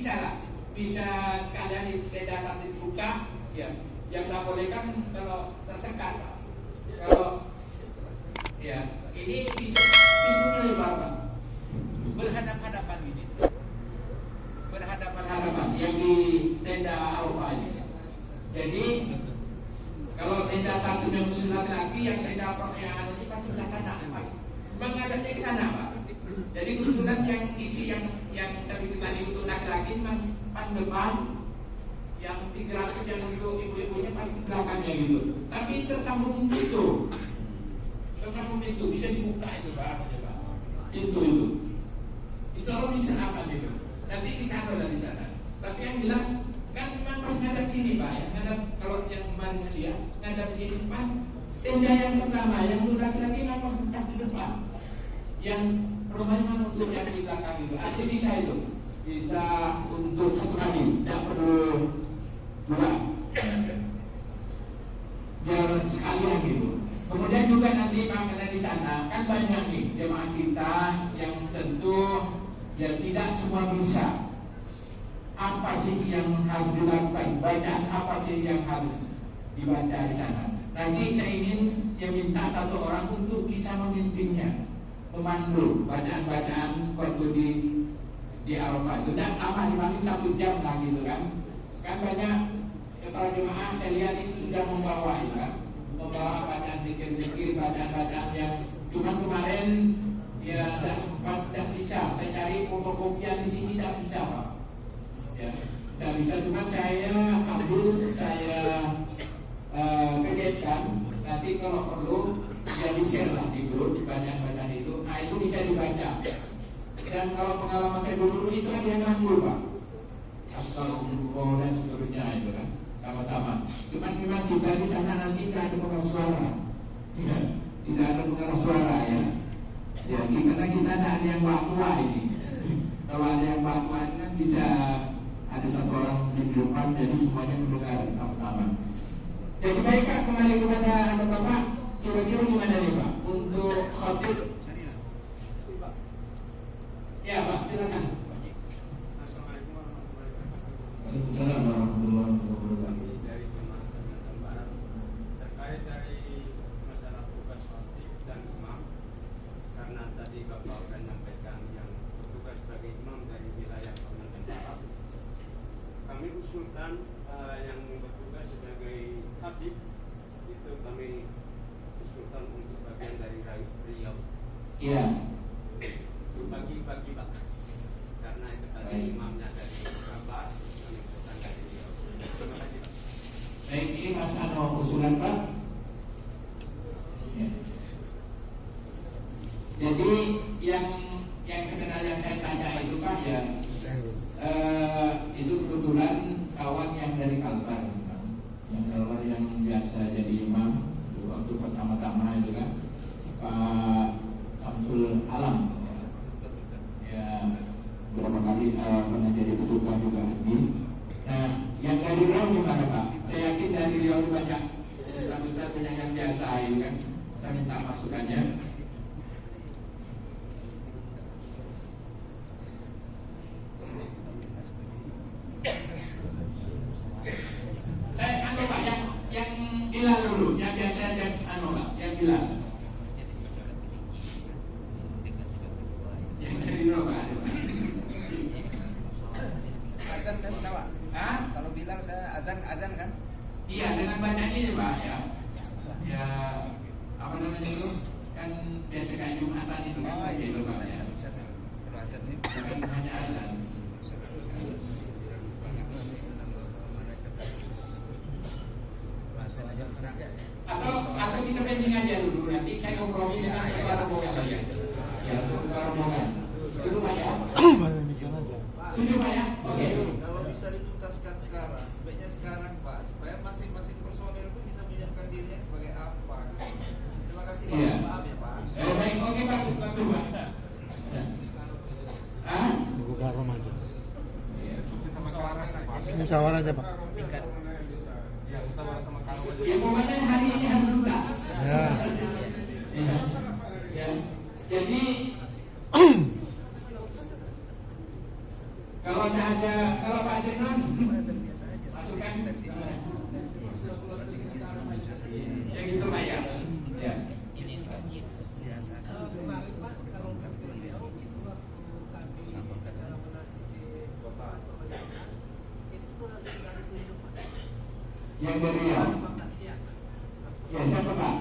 bisa lah, bisa sekalian di tenda satu dibuka, ya. Yang tak boleh kan kalau tersekat, Pak. Kalau ya ini bisa pintunya lebar, Pak. Berhadap-hadapan ini, berhadapan-hadapan yang di tenda Arafah ini. Jadi kalau tenda satu yang khusus laki-laki, yang tenda yang ini pas sebelah sana, Pak. Menghadapnya ke sana, Pak. Jadi kebetulan yang isi yang saya bikin tadi untuk laki-laki memang pas depan, yang 300 yang untuk ibu-ibunya pas di belakangnya gitu. Tapi tersambung itu bisa dibuka itu, Pak. Itu kalau bisa apa gitu. Nanti ditaruh dari sana. Tapi yang jelas kan memang harus ngadap sini, Pak. Ya, ngadap kalau yang kemarin lihat ngadap sini depan. Tenda yang pertama yang untuk laki-laki memang buka di depan. Yang rumahnya memang untuk yang di belakang itu. Artinya bisa itu. Bisa untuk satu kali, tidak perlu dua. Biar sekalian gitu. Kemudian juga nanti makanan di sana kan banyak nih jemaah kita yang tentu ya tidak semua bisa. Apa sih yang harus dilakukan? Bacaan apa sih yang harus dibaca di sana? Nanti saya ingin minta satu orang untuk bisa memimpinnya, memandu bacaan-bacaan waktu di Arafah itu. Dan amat dipandu 1 jam lah gitu kan. Kan banyak para jemaah saya lihat itu sudah membawa itu kan. Membawa bacaan zikir-zikir, bacaan-bacaan yang cuma kemarin ya tidak sempat, tidak bisa. Saya cari fotokopian di sini tidak bisa, Pak. Ya, tidak bisa. Cuma saya ambil, saya kejetkan. Nanti kalau perlu ya di share lah di grup bacaan-bacaan itu. Nah itu bisa dibaca. Dan kalau pengalaman saya dulu itu ada yang nganggur, Pak. Astagfirullah dan seterusnya itu kan. Sama-sama. Cuma memang kita di sana nanti tidak ada pengeras suara, ya, tidak ada pengeras suara ya. Ya, karena kita ada yang wakwa ini. Kalau ada yang wakwa ini kan bisa ada satu orang di depan, jadi semuanya mendengar sama-sama. Jadi baik Pak, kembali kepada Anda Bapak, kira-kira gimana nih Pak untuk khotib? Ya Pak, silakan. Assalamualaikum warahmatullahi wabarakatuh. Dari jemaah Kalimantan Barat terkait dari masalah tugas khotib dan imam, karena tadi Bapak sudah menyampaikan yang bertugas sebagai imam dari wilayah Kalimantan Barat, kami usulkan yang bertugas sebagai khatib itu kami usulkan untuk bagian dari Riau. Iya. Bagi-bagi Pak, karena itu tadi imamnya dari Kabar. Baik, ini Mas Anwar usulan Pak. Ya. Jadi yang sebenarnya saya tanya itu Pak ya, itu kebetulan kawan yang dari Kalbar, yang Kalbar yang biasa jadi imam waktu pertama-tama itu kan, Pak Samsul Alam. Ya, beberapa kali pernah jadi ketua juga ini. Nah, yang dari Riau gimana Pak? Saya yakin dari Riau itu banyak ustaz-ustaz yang biasa itu kan. Saya minta masukannya. Saya Pak yang Bilal dulu, yang biasa yang Pak, yang Bilal. Yang dari Riau Pak. Azan saya bisa Pak. Hah? Kalau bilang saya azan kan? Iya, dengan banyak ini Pak ya. Ya apa namanya itu kan biasa kayak Jumatan itu kan gitu Pak ya. Bisa saya. Kalau azan ini Bukan hanya azan. Atau kita pending aja dulu, nanti saya kompromi dengan ketua rombongan saja. Ya, ketua rombongan. Itu Pak ya. Setuju Pak ya? Oke. Kalau bisa dituntaskan sekarang, sebaiknya sekarang Pak, supaya masing-masing personel itu bisa menyiapkan dirinya sebagai apa. Terima kasih Pak. Iya. Maaf ya Pak. Baik, oke bagus, bagus Pak. Hah? Bukan remaja. Iya. Musyawarah aja Pak. Ya pokoknya hari ini harus tuntas. Ya. Ya. Ya. Jadi kalau tidak ada Yang dari Riau. Ya, siapa Pak?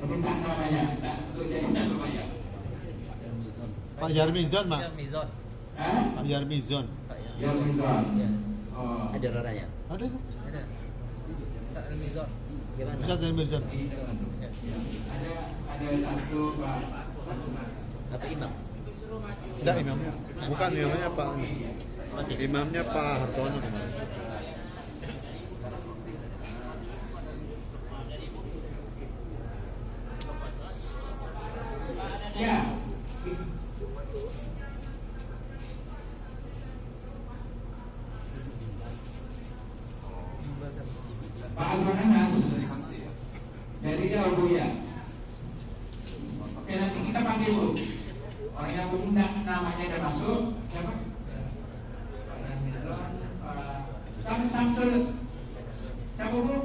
Tapi tak namanya, tak untuk jadi namanya. Pak Yarmizon, Mak. Mizon. Hah? Pak Yarmizon. Yang Mizon. Ya. Oh. Ada raranya. Ada tuh. Ada. Tak Mizon. Gimana? Ustaz Yarmizon. Ya. Ada satu Pak. Apa imam? Enggak imamnya. Bukan imamnya Pak. Mati. Imamnya Pak Hartono kemarin. Ya. Pak Agus Anas dari Riau Bu ya. Oke, nanti kita panggil Bu. Orang yang berundang namanya udah masuk. Siapa? Samsul. Siapa Bu?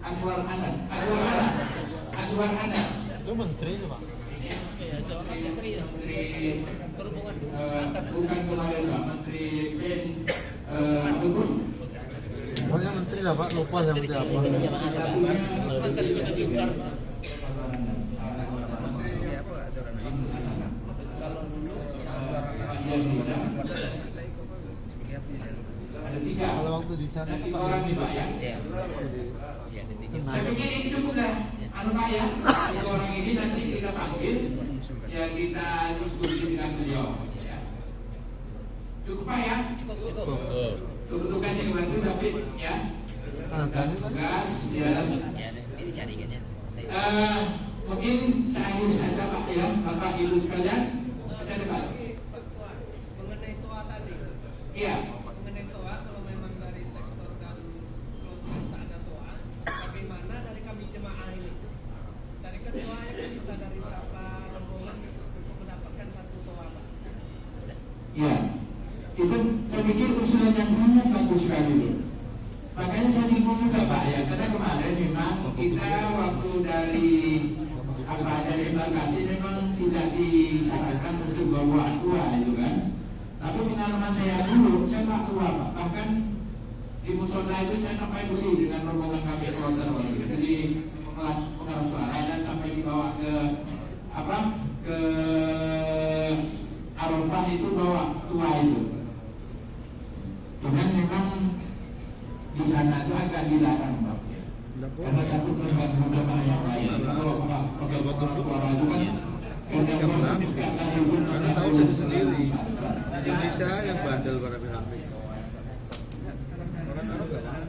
Anwar Anas. Anwar Anas. Itu menteri itu, Pak. Ya, seorang menteri perhubungan. Bukan kemarin Pak Menteri Ben Agus. Pokoknya menteri lah, Pak. Lupa yang menteri apa. Ada tiga. Kalau waktu di sana Ada itu tiga Pak orang nih Pak ya. Ya. Ya, Saya pikir ini cukup lah. Anu Pak ya. Tiga orang ini nanti kita panggil. Ya kita diskusi dengan beliau. Ya. Cukup Pak ya. Cukup. Kebutuhan yang bantu David ya. Ah, tadi kan. Tugas ya. Ya, ini dicarikan ya. Mungkin saya akhiri saja Pak ya, Bapak Ibu sekalian. Saya depan. Mengenai toa tadi, Iya. mengenai toa kalau memang dari sektor dan kelompok tak ada toa, bagaimana dari kami jemaah ini? Carikan toa yang bisa dari berapa rombongan untuk mendapatkan satu toa, Pak. Iya. Itu saya pikir usulan yang sangat bagus sekali itu. Makanya saya bingung juga Pak ya, karena kemarin memang kita waktu dari embarkasi memang tidak disarankan untuk bawa tua itu kan. Tapi pengalaman saya dulu, saya tak tua Pak. Bahkan di musola itu saya sampai beli dengan rombongan kami kloter waktu itu. Jadi pengeras suara dan sampai dibawa ke ke Arafah itu bawa tua itu. Cuman memang di sana itu agak dilarang Pak. Karena takut mengganggu jemaah yang lain. Kalau pakai suara itu kan Karena tahu sendiri Indonesia yang bandel para pihak. Orang Arab nggak mau.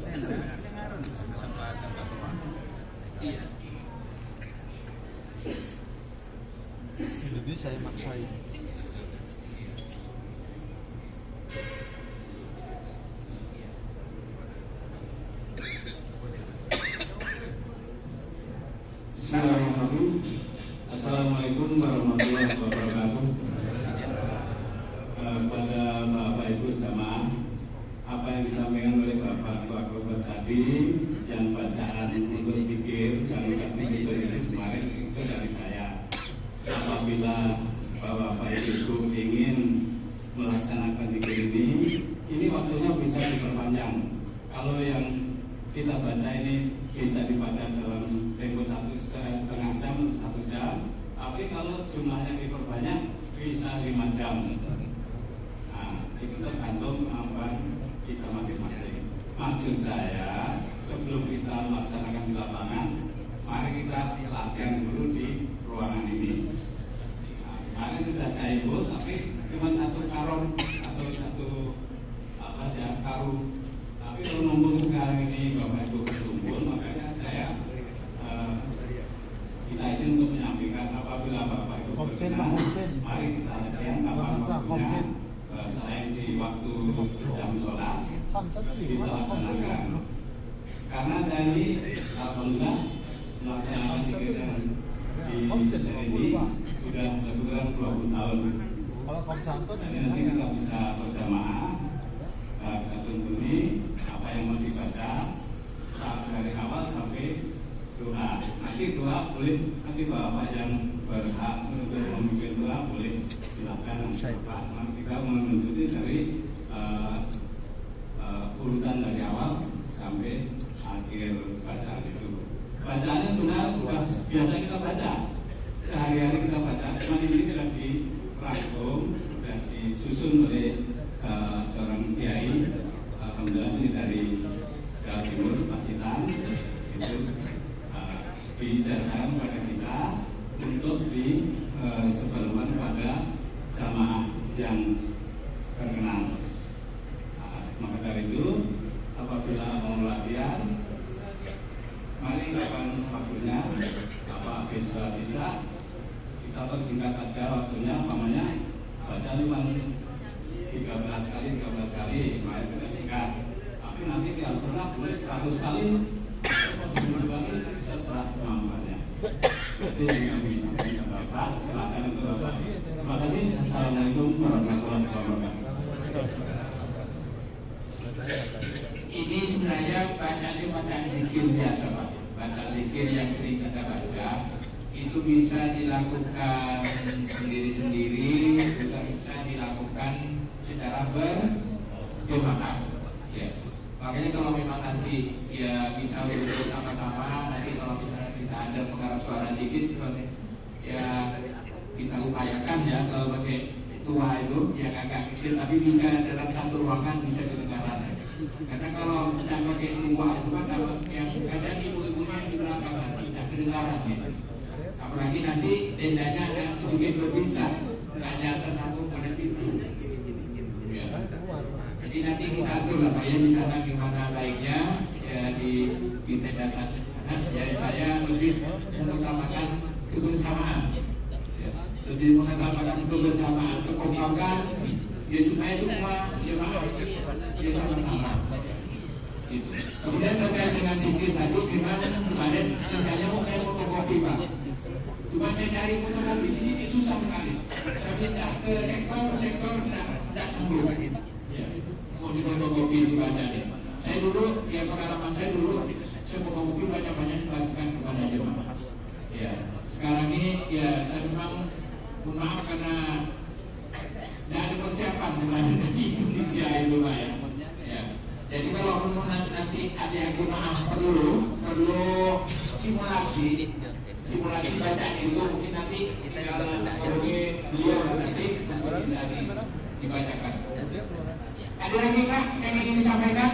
Jadi saya maksain. Bismillahirrahmanirrahim. Assalamualaikum warahmatullahi wabarakatuh. Pada Bapak Ibu jamaah, apa yang disampaikan oleh Bapak Wakil tadi, yang bacaan untuk zikir dan kasih kemarin itu dari saya. Apabila Bapak Ibu ingin melaksanakan zikir ini waktunya bisa diperpanjang. Kalau yang kita baca ini bisa dibaca dalam tempo 1,5 jam, 1 jam. Tapi kalau jumlahnya diperbanyak bisa 5 jam. Nah, itu tergantung kemampuan kita masing-masing. Maksud saya, sebelum kita melaksanakan di lapangan, mari kita latihan dulu di ruangan ini. Nah, kemarin sudah saya ikut, tapi cuma satu karung atau satu karung. Tapi kalau mumpung sekarang ini Bapak Ibu berkumpul, makanya saya kita izin untuk menyampaikan apabila Bapak Ibu berkenan, mari kita latihan kapan waktunya selain di waktu jam sholat kita laksanakan. Karena saya ini alhamdulillah melaksanakan zikir di sini sudah lebih 20 tahun. Kalau Komsanto Nanti kita bisa berjamaah. Kita tuntuni apa yang mau dibaca dari awal sampai doa. Nanti doa boleh, nanti Bapak yang berhak untuk memimpin doa boleh silakan. Nanti kita menuntut dari urutan dari awal sampai akhir bacaan itu. Bacaannya sudah biasa kita baca, sehari-hari kita baca. Cuman ini sudah dirangkum dan disusun oleh seorang kiai, alhamdulillah ini dari Jawa Timur, Pacitan, itu dijazahkan pada kita untuk disebarluaskan pada jamaah yang terkenal. Maka dari itu, apabila mau latihan, mari kapan waktunya, apa bisa kita persingkat aja waktunya, umpamanya baca cuma 13 kali, mari kita singkat. Tapi nanti kalau pernah boleh 100 kali, 10 kali kita serah kemampuannya. Itu yang kami sampaikan Bapak. Silakan untuk Bapak. Terima kasih. Assalamualaikum warahmatullahi wabarakatuh. Ini sebenarnya bacaan zikir biasa Pak. Bacaan zikir yang sering kita baca itu bisa dilakukan sendiri-sendiri, juga bisa dilakukan secara berjamaah. Ya. Makanya kalau memang nanti ya bisa duduk sama-sama, nanti kalau misalnya kita ada pengarah suara dikit, ya kita upayakan ya kalau pakai tua itu yang agak kecil tapi bisa dalam satu ruangan bisa didengarkan. Karena kalau kita pakai tua itu kan yang biasanya ibu-ibunya di belakang nanti tidak kedengaran ya. Apalagi nanti tendanya ada sedikit berpisah, hanya tersambung pada pintu. Ya. Jadi nanti kita atur lah Pak ya di sana gimana baiknya ya di tenda sana. Jadi saya lebih mengutamakan kebersamaan. Lebih mengutamakan kebersamaan, kekompakan, ya supaya semua jemaah ya sama-sama. Gitu. Kemudian terkait dengan zikir tadi, gimana kemarin rencananya mau saya fotokopi Pak. Cuma saya cari fotokopi di sini susah sekali. Saya pindah ke sektor tidak sambung. Ya, mau di fotokopi dibaca nih. Saya dulu, ya pengalaman saya dulu, saya fotokopi banyak-banyak dibagikan kepada jemaah. Ya, sekarang ini ya saya memang maaf karena tidak ada persiapan dengan di Indonesia itu Pak ya. Ya. Jadi kalau nanti ada yang jemaah perlu simulasi baca itu mungkin nanti tinggal beliau nanti bisa dibacakan. Ada lagi Kak yang ingin disampaikan?